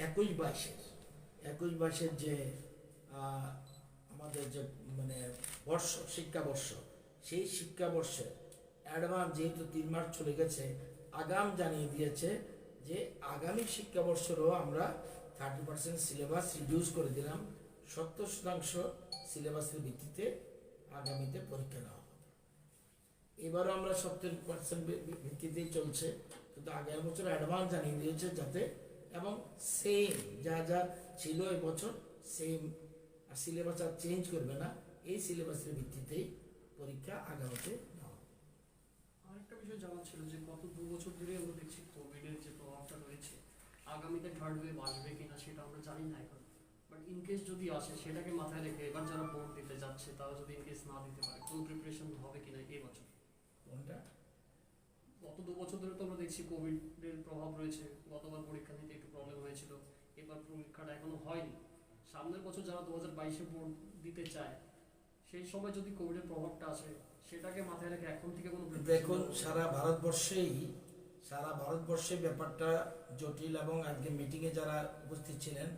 21-22 যে আমাদের যে মানে শিক্ষাবর্ষ, সেই শিক্ষাবর্ষের অ্যাডভান্স যেহেতু 3 মাস চলে গেছে, আগাম জানিয়ে দিয়েছে যে আগামী শিক্ষাবর্ষেরও আমরা 30% সিলেবাস রিডিউস করে দিলাম। 70% সিলেবাসের ভিত্তিতে আগামীতে পরীক্ষা নেওয়া হবে। এবারও আমরা 70% ভিত্তিতেই চলছে, কিন্তু আগের বছর অ্যাডভান্স জানিয়ে দিয়েছে যাতে, এবং সেম যা যা ছিল এবছর সেম সিলেবাস আর চেঞ্জ করবে না, এই সিলেবাসের ভিত্তিতেই পরীক্ষা আগামীতে নেওয়া হবে। আরেকটা বিষয় জানা ছিল যে গত 2 বছর ধরে আমরা দেখছি কোভিডের যে প্রভাবটা রয়েছে, আগামীতে থার্ড ওয়েভ আসবে কিনা সেটা আমরা জানি না এখন, বাট ইনকেস যদি আসে সেটাকে মাথায় রেখে এবার যারা বোর্ড দিতে যাচ্ছে তারা যদি ইনকেস না দিতে পারে, কোন প্রিপারেশন হবে কিনা এই বছর? কোনটা? গত 2 বছর ধরে তো আমরা দেখছি কোভিডের প্রভাব রয়েছে, গতবার পরীক্ষা নিতে একটু প্রবলেম হয়েছিল, এবার পরীক্ষাটা এখনো হয়নি। সামনের বছর যারা 2022-এ বোর্ড দিতে চায়, সেই সময় যদি কোভিডের প্রভাবটা আসে সেটাকে মাথায় রেখে এখন থেকে কোনো দেখুন, সারা ভারতবর্ষে ব্যাপারটা জটিল, এবং আজকে মিটিংয়ে যারা উপস্থিত ছিলেন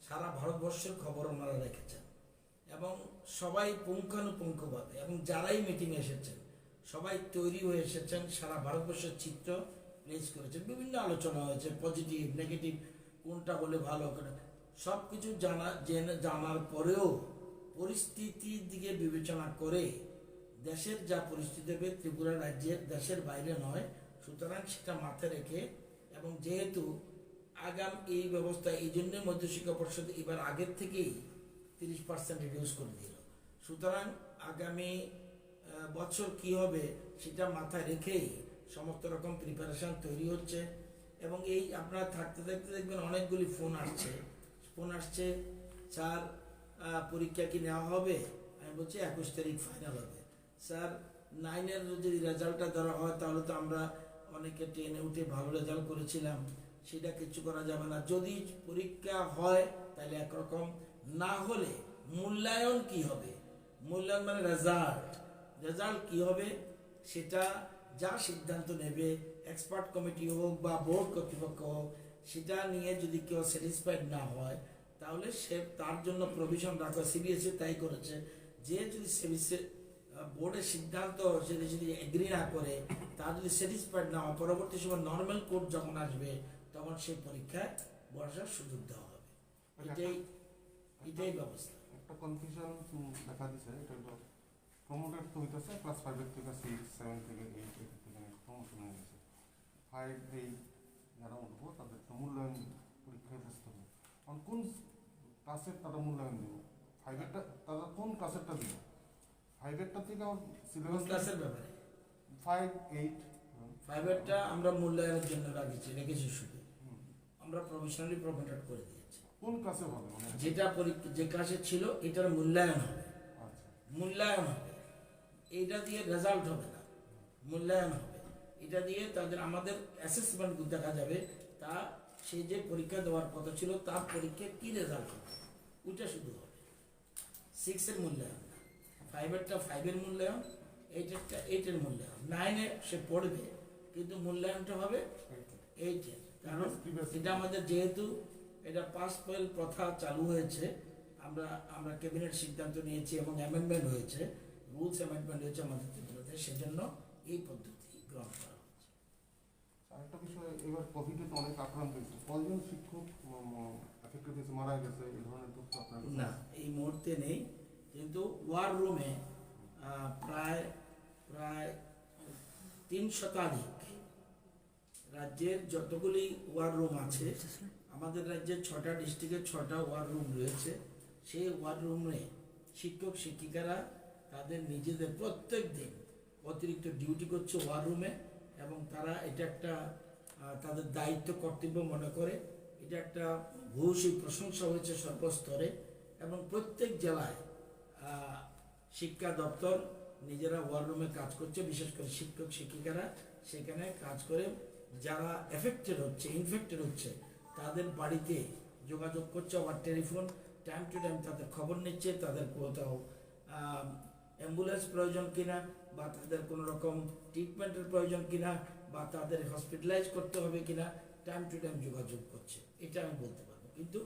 সারা ভারতবর্ষের খবর ওনারা রেখেছেন, এবং সবাই পুঙ্খানুপুঙ্খভাবে, এবং যারাই মিটিংয়ে এসেছেন সবাই তৈরি হয়ে এসেছেন, সারা ভারতবর্ষের চিত্র প্লেস করেছেন, বিভিন্ন আলোচনা হয়েছে, পজিটিভ নেগেটিভ, কোনটা বলে ভালো, সব কিছু জানার পরেও পরিস্থিতির দিকে বিবেচনা করে দেশের যা পরিস্থিতি হবে, ত্রিপুরা রাজ্যের দেশের বাইরে নয়, সুতরাং সেটা মাথায় রেখে, এবং যেহেতু আগাম এই ব্যবস্থা, এই জন্যই মধ্যশিক্ষা পর্ষদ এবার আগের থেকেই 30% রিডিউস করে দিল, সুতরাং আগামী বছর কি হবে সেটা মাথায় রেখেই সমস্ত রকম প্রিপারেশন তৈরি হচ্ছে। এবং এই আপনারা থাকতে থাকতে দেখবেন অনেকগুলি ফোন আসছে, স্যার পরীক্ষা কি নেওয়া হবে? আমি বলছি 21 তারিখ ফাইনাল হবে। স্যার 9-এর যদি রেজাল্টটা ধরা হয় তাহলে তো আমরা অনেকে 10-এ উঠে ভালো রেজাল্ট করেছিলাম, সেটা কিছু করা যাবে না। যদি পরীক্ষা হয় তাহলে একরকম, না হলে মূল্যায়ন কি হবে, মূল্যায়ন মানে রেজাল্ট কি হবে সেটা যা সিদ্ধান্ত নেবে এক্সপার্ট কমিটি হোক বা বোর্ড কর্তৃপক্ষ হোক, সেটা নিয়ে যদি কেউ স্যাটিসফাইড না হয় তাহলে সে তার জন্য প্রভিশন রাখা। সিবিএসই তাই করেছে, যে যদি বোর্ডের সিদ্ধান্ত সেটা যদি এগ্রি না করে, তার যদি স্যাটিসফাইড না হয়, পরবর্তী সময় নর্মাল কোড যখন আসবে তখন সেই পরীক্ষায় বসার সুযোগ দেওয়া হবে। এটাই ব্যবস্থা। একটা কনফিউশন দেখা দিচ্ছে, এটা হলো প্রমোটেড তো হইতেছে ক্লাস 5 থেকে 6, 7 থেকে 8 থেকে প্রমোশন হয়ে গেছে। 5, 8 যারা উঠবো তাদের তো মূল্যায়ন পরীক্ষায় বসতে হবে। কোন ক্লাসের তারা মূল্যায়ন দেবো? 5-এরটা তারা কোন ক্লাসেরটা দিব? 5-এরটা থেকে আমার সিলেবাস ক্লাসের ব্যাপারে 5, 8 5-এরটা আমরা মূল্যায়নের জন্য রেখেছি শুধু, আমরা প্রফেশনালি প্রমোটেড করে দিয়েছি। কোন ক্লাসে হবে? যেটা যে ক্লাসে ছিল এটার মূল্যায়ন হবে। আচ্ছা, মূল্যায়ন হবে, এটা দিয়ে রেজাল্ট হবে না, মূল্যায়ন হবে। এটা দিয়ে তাদের আমাদের অ্যাসেসমেন্ট দেখা যাবে, তা সে যে পরীক্ষা দেওয়ার কথা ছিল তার পরীক্ষা কি রেজাল্ট হবে, ওইটা শুধু হবে। 6-এর মূল্যায়ন না, 5-এরটা 5-এর মূল্যায়ন, 8-এরটা 8-এর মূল্যায়ন। 9-এ সে পড়বে কিন্তু মূল্যায়নটা হবে 8-এর, কারণ এটা আমাদের যেহেতু এটা পাস ফেল প্রথা চালু হয়েছে, আমরা ক্যাবিনেট সিদ্ধান্ত নিয়েছি এবং অ্যামেন্ডমেন্ট হয়েছে, রুলস অ্যামেন্ডমেন্ট হয়েছে আমাদের ত্রিপুরাতে, সেজন্য এই পদ্ধতি গ্রহণ করা হচ্ছে। আরেকটা বিষয়, এবার কোভিডে তো অনেক আক্রান্ত হয়েছে, কয়জন শিক্ষক এফেক্টেড হয়েছে, মারা গেছে, এই ধরনের তথ্য আপনার? না, এই মুহূর্তে নেই, কিন্তু ওয়ার রুমে প্রায় 3 শতাধিক রাজ্যের যতগুলি ওয়ার রুম আছে, আমাদের রাজ্যের 6টা ডিস্ট্রিক্টের 6টা ওয়ার রুম রয়েছে, সেই ওয়ার রুমে শিক্ষক শিক্ষিকারা তাদের নিজেদের প্রত্যেক দিন অতিরিক্ত ডিউটি করছে ওয়ার রুমে, এবং তারা এটা একটা তাদের দায়িত্ব কর্তব্য মনে করে। এটা একটা ভূয়সী প্রশংসা হয়েছে সর্বস্তরে, এবং প্রত্যেক জেলায় শিক্ষা দপ্তর নিজেরা ওয়ার রুমে কাজ করছে, বিশেষ করে শিক্ষক শিক্ষিকারা সেখানে কাজ করে যারা ইনফেক্টেড হচ্ছে তাদের বাড়িতে যোগাযোগ করছে, আবার টেলিফোন টাইম টু টাইম তাদের খবর নিচ্ছে, তাদের কোথাও অ্যাম্বুলেন্স প্রয়োজন কিনা, বা তাদের কোনো রকম ট্রিটমেন্টের প্রয়োজন কিনা, বা তাদের হসপিটালাইজ করতে হবে কিনা, টাইম টু টাইম যোগাযোগ করছে, এটা আমি বলতে পারবো। কিন্তু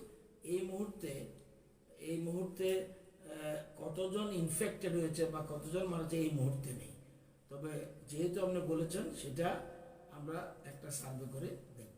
এই মুহূর্তে কতজন ইনফেক্টেড হয়েছে বা কতজন মারা যায় এই মুহূর্তে নেই। তবে যেহেতু আপনি বলেছেন, সেটা আমরা একটা সার্ভে করে দেখব।